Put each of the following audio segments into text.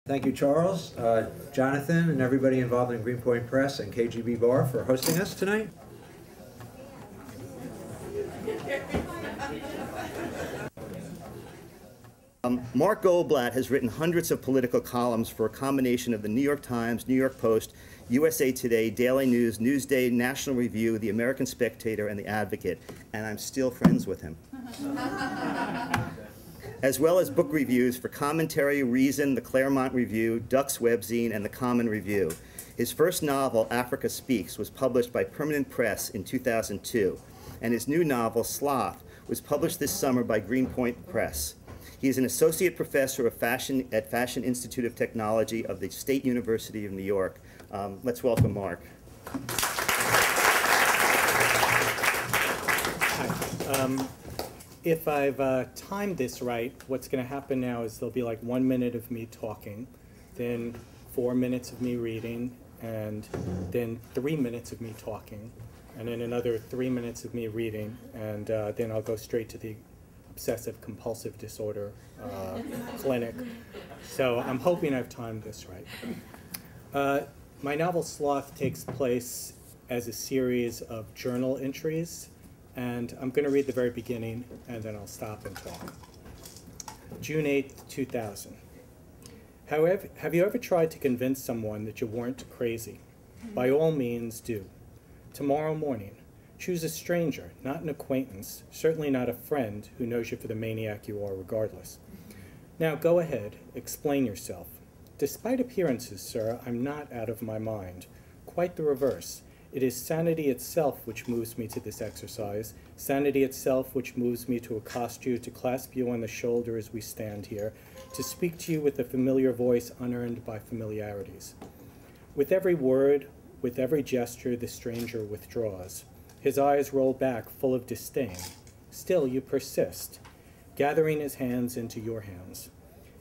Thank you, Charles, Jonathan, and everybody involved in Greenpoint Press and KGB Bar for hosting us tonight. Mark Goldblatt has written hundreds of political columns for a combination of the New York Times, New York Post, USA Today, Daily News, Newsday, National Review, The American Spectator, and The Advocate, and I'm still friends with him. As well as book reviews for Commentary, Reason, The Claremont Review, Duck's Webzine, and The Common Review. His first novel, Africa Speaks, was published by Greenpoint Press in 2002, and his new novel, Sloth, was published this summer by Greenpoint Press. He is an associate professor of fashion at Fashion Institute of Technology of the State University of New York. Let's welcome Mark. Hi. If I've timed this right, what's going to happen now is there'll be like 1 minute of me talking, then 4 minutes of me reading, and then 3 minutes of me talking, and then another 3 minutes of me reading, and then I'll go straight to the obsessive compulsive disorder clinic. So I'm hoping I've timed this right. My novel Sloth takes place as a series of journal entries, and I'm going to read the very beginning, and then I'll stop and talk. June 8th, 2000. Have you ever tried to convince someone that you weren't crazy? By all means, do. Tomorrow morning, choose a stranger, not an acquaintance, certainly not a friend who knows you for the maniac you are regardless. Now go ahead, explain yourself. Despite appearances, sir, I'm not out of my mind. Quite the reverse. It is sanity itself which moves me to this exercise, sanity itself which moves me to accost you, to clasp you on the shoulder as we stand here, to speak to you with a familiar voice unearned by familiarities. With every word, with every gesture, the stranger withdraws. His eyes roll back, full of disdain. Still you persist, gathering his hands into your hands.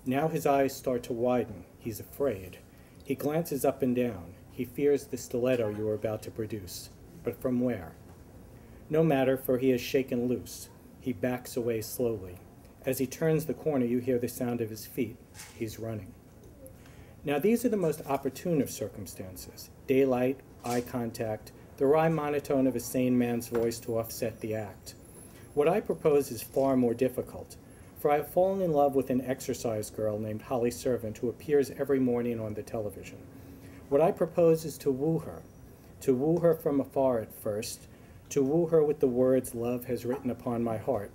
Now his eyes start to widen. He's afraid. He glances up and down. He fears the stiletto you are about to produce. But from where? No matter, for he is shaken loose. He backs away slowly. As he turns the corner, you hear the sound of his feet. He's running. Now these are the most opportune of circumstances. Daylight, eye contact, the wry monotone of a sane man's voice to offset the act. What I propose is far more difficult, for I have fallen in love with an exercise girl named Holly Servant who appears every morning on the television. What I propose is to woo her from afar at first, to woo her with the words love has written upon my heart,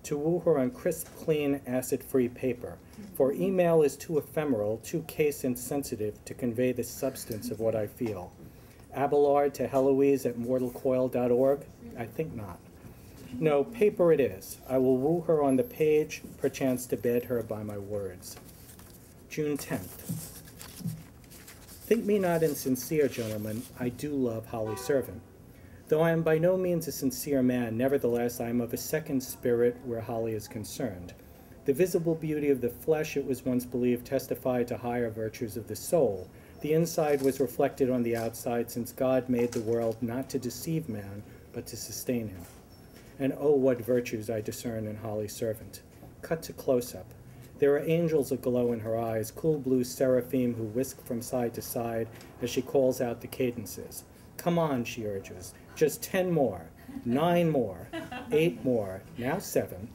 to woo her on crisp, clean, acid-free paper, for email is too ephemeral, too case-insensitive to convey the substance of what I feel. Abelard to Heloise at mortalcoil.org? I think not. No, paper it is. I will woo her on the page, perchance to bed her by my words. June 10th. Think me not insincere, gentlemen, I do love Holly Servant. Though I am by no means a sincere man, nevertheless I am of a second spirit where Holly is concerned. The visible beauty of the flesh, it was once believed, testified to higher virtues of the soul. The inside was reflected on the outside, since God made the world not to deceive man, but to sustain him. And oh, what virtues I discern in Holly Servant. Cut to close-up. There are angels aglow in her eyes, cool blue seraphim who whisk from side to side as she calls out the cadences. Come on, she urges. Just 10 more, 9 more, 8 more, now 7.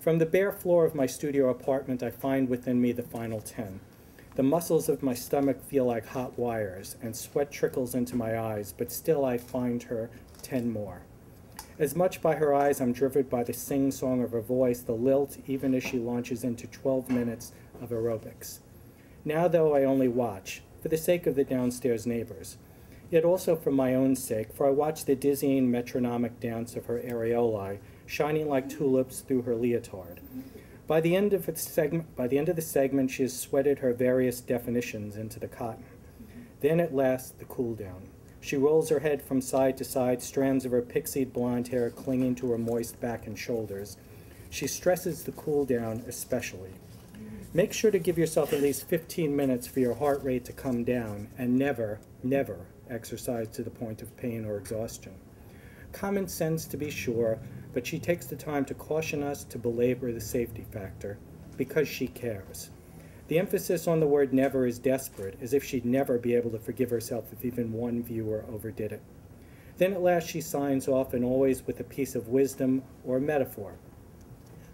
From the bare floor of my studio apartment, I find within me the final 10. The muscles of my stomach feel like hot wires, and sweat trickles into my eyes, but still I find her 10 more. As much by her eyes I'm driven by the sing-song of her voice, the lilt, even as she launches into 12 minutes of aerobics. Now, though, I only watch, for the sake of the downstairs neighbors, yet also for my own sake, for I watch the dizzying metronomic dance of her areolae, shining like tulips through her leotard. By the end of the segment, she has sweated her various definitions into the cotton. Then, at last, the cool-down. She rolls her head from side to side, strands of her pixied blonde hair clinging to her moist back and shoulders. She stresses the cool-down especially. Make sure to give yourself at least 15 minutes for your heart rate to come down, and never, never exercise to the point of pain or exhaustion. Common sense, to be sure, but she takes the time to caution us to belabor the safety factor, because she cares. The emphasis on the word never is desperate, as if she'd never be able to forgive herself if even one viewer overdid it. Then at last she signs off, and always with a piece of wisdom or metaphor.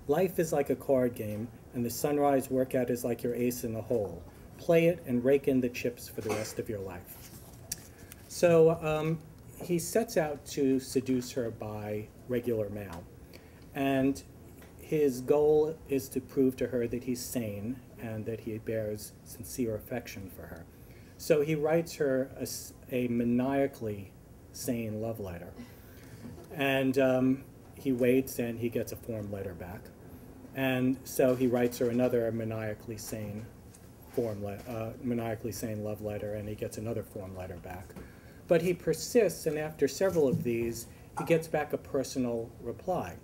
Life is like a card game, and the sunrise workout is like your ace in the hole. Play it and rake in the chips for the rest of your life. So he sets out to seduce her by regular mail. And his goal is to prove to her that he's sane and that he bears sincere affection for her. So he writes her a maniacally sane love letter. And he waits and he gets a form letter back. And so he writes her another maniacally sane love letter, and he gets another form letter back. But he persists, and after several of these, he gets back a personal reply.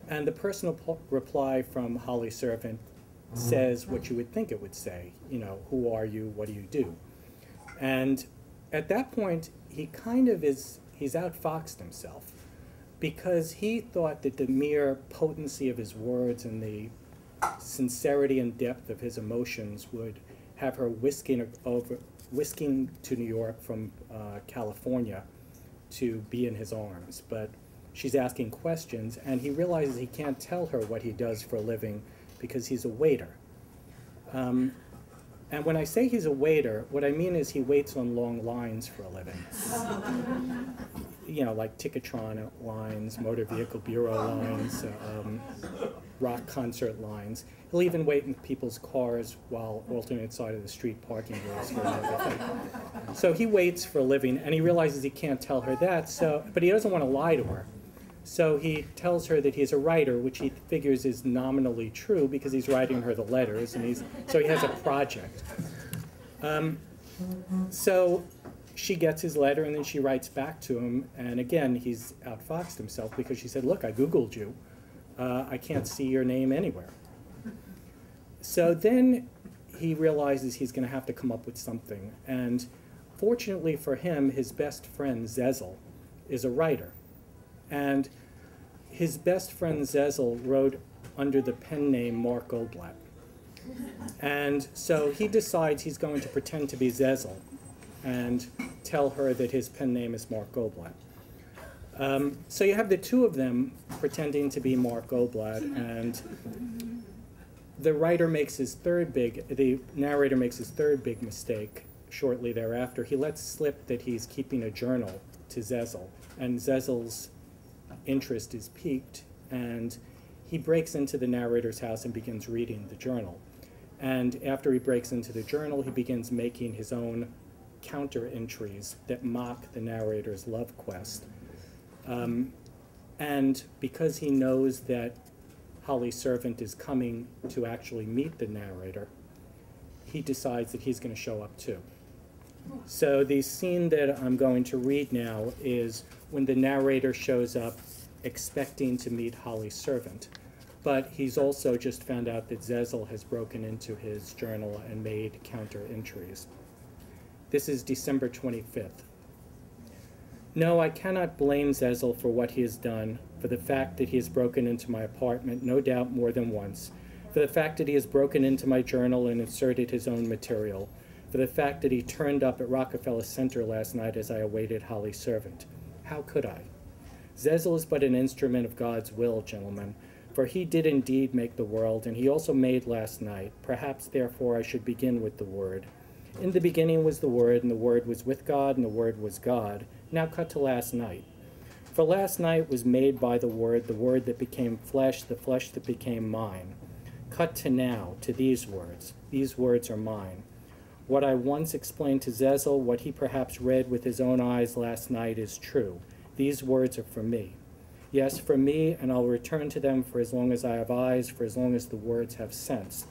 And the personal reply from Holly Servant says what you would think it would say. You know, who are you? What do you do? And at that point, he kind of he's outfoxed himself, because he thought that the mere potency of his words and the sincerity and depth of his emotions would have her whisking to New York from California to be in his arms. But she's asking questions, and he realizes he can't tell her what he does for a living because he's a waiter. And when I say he's a waiter, what I mean is he waits on long lines for a living. You know, like Ticketron lines, motor vehicle bureau lines, rock concert lines. He'll even wait in people's cars while alternate side of the street parking lots for another thing. So he waits for a living, and he realizes he can't tell her that, but he doesn't want to lie to her. So he tells her that he's a writer, which he figures is nominally true because he's writing her the letters, and so he has a project. So she gets his letter, and then she writes back to him, and again, he's outfoxed himself because she said, look, I Googled you. I can't see your name anywhere. So then he realizes he's going to have to come up with something, and fortunately for him, his best friend, Zezel, is a writer. And his best friend, Zezel, wrote under the pen name Mark Goldblatt. And so he decides he's going to pretend to be Zezel and tell her that his pen name is Mark Goldblatt. So you have the two of them pretending to be Mark Goldblatt, and the narrator makes his third big mistake shortly thereafter. He lets slip that he's keeping a journal to Zezel, and Zezel's interest is piqued, and he breaks into the narrator's house and begins reading the journal. And after he breaks into the journal, he begins making his own counter entries that mock the narrator's love quest. And because he knows that Holly Servant is coming to actually meet the narrator, he decides that he's going to show up too. So the scene that I'm going to read now is when the narrator shows up expecting to meet Holly Servant, but he's also just found out that Zezel has broken into his journal and made counter entries. This is December 25th. No, I cannot blame Zezel for what he has done, for the fact that he has broken into my apartment, no doubt more than once, for the fact that he has broken into my journal and inserted his own material, for the fact that he turned up at Rockefeller Center last night as I awaited Holly Servant. How could I? Zezel is but an instrument of God's will, gentlemen, for he did indeed make the world, and he also made last night. Perhaps, therefore, I should begin with the Word. In the beginning was the Word, and the Word was with God, and the Word was God. Now cut to last night. For last night was made by the Word that became flesh, the flesh that became mine. Cut to now, to these words. These words are mine. What I once explained to Zezel, what he perhaps read with his own eyes last night, is true. These words are for me. Yes, for me, and I'll return to them for as long as I have eyes, for as long as the words have sense.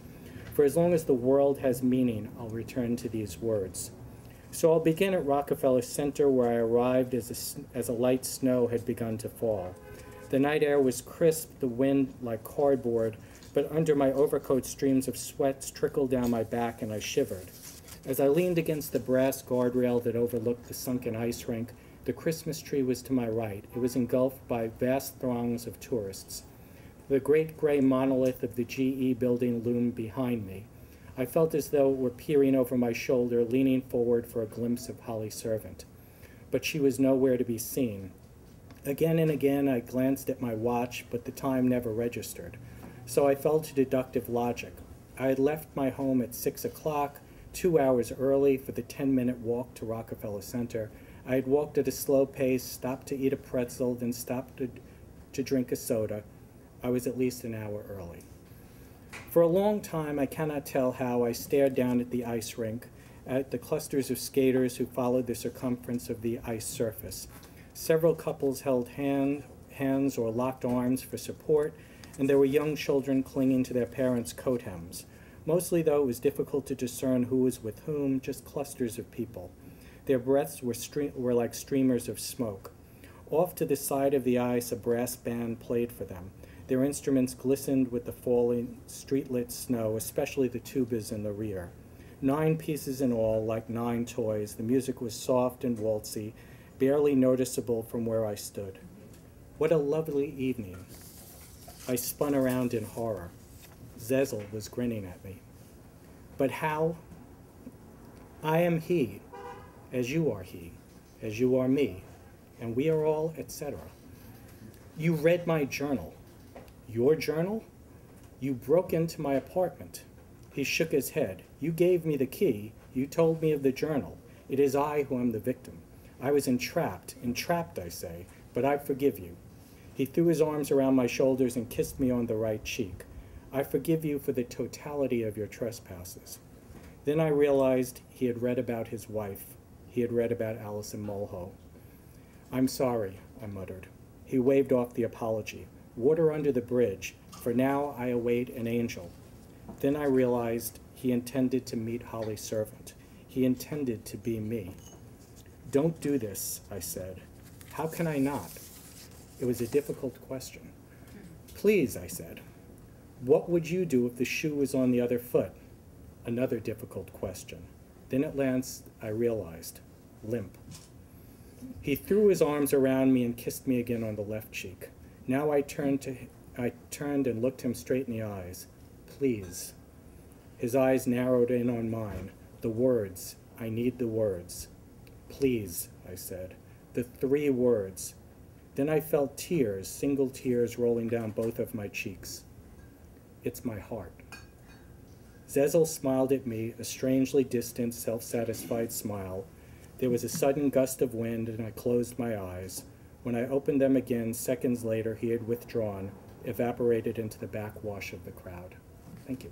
For as long as the world has meaning, I'll return to these words. So I'll begin at Rockefeller Center, where I arrived as a light snow had begun to fall. The night air was crisp, the wind like cardboard, but under my overcoat streams of sweat trickled down my back and I shivered. As I leaned against the brass guardrail that overlooked the sunken ice rink, the Christmas tree was to my right. It was engulfed by vast throngs of tourists. The great gray monolith of the GE building loomed behind me. I felt as though it were peering over my shoulder, leaning forward for a glimpse of Holly's servant. But she was nowhere to be seen. Again and again I glanced at my watch, but the time never registered. So I fell to deductive logic. I had left my home at 6 o'clock, 2 hours early for the 10-minute walk to Rockefeller Center. I had walked at a slow pace, stopped to eat a pretzel, then stopped to drink a soda. I was at least an hour early. For a long time, I cannot tell how, I stared down at the ice rink, at the clusters of skaters who followed the circumference of the ice surface. Several couples held hands or locked arms for support, and there were young children clinging to their parents' coat hems. Mostly, though, it was difficult to discern who was with whom, just clusters of people. Their breaths were like streamers of smoke. Off to the side of the ice, a brass band played for them. Their instruments glistened with the falling street-lit snow, especially the tubas in the rear. 9 pieces in all, like 9 toys. The music was soft and waltzy, barely noticeable from where I stood. What a lovely evening. I spun around in horror. Zezel was grinning at me. But how? I am he, as you are he, as you are me, and we are all, etc. You read my journal. Your journal? You broke into my apartment. He shook his head. You gave me the key. You told me of the journal. It is I who am the victim. I was entrapped, I say, but I forgive you. He threw his arms around my shoulders and kissed me on the right cheek. I forgive you for the totality of your trespasses. Then I realized he had read about his wife. He had read about Allison Mulho. I'm sorry, I muttered. He waved off the apology. Water under the bridge. For now, I await an angel. Then I realized he intended to meet Holly's servant. He intended to be me. Don't do this, I said. How can I not? It was a difficult question. Please, I said. What would you do if the shoe was on the other foot? Another difficult question. Then at last I realized. Limp. He threw his arms around me and kissed me again on the left cheek. Now I turned and looked him straight in the eyes. Please. His eyes narrowed in on mine. The words. I need the words. Please, I said. The 3 words. Then I felt tears, single tears rolling down both of my cheeks. It's my heart. Zezel smiled at me, a strangely distant, self-satisfied smile. There was a sudden gust of wind, and I closed my eyes. When I opened them again, seconds later, he had withdrawn, evaporated into the backwash of the crowd. Thank you.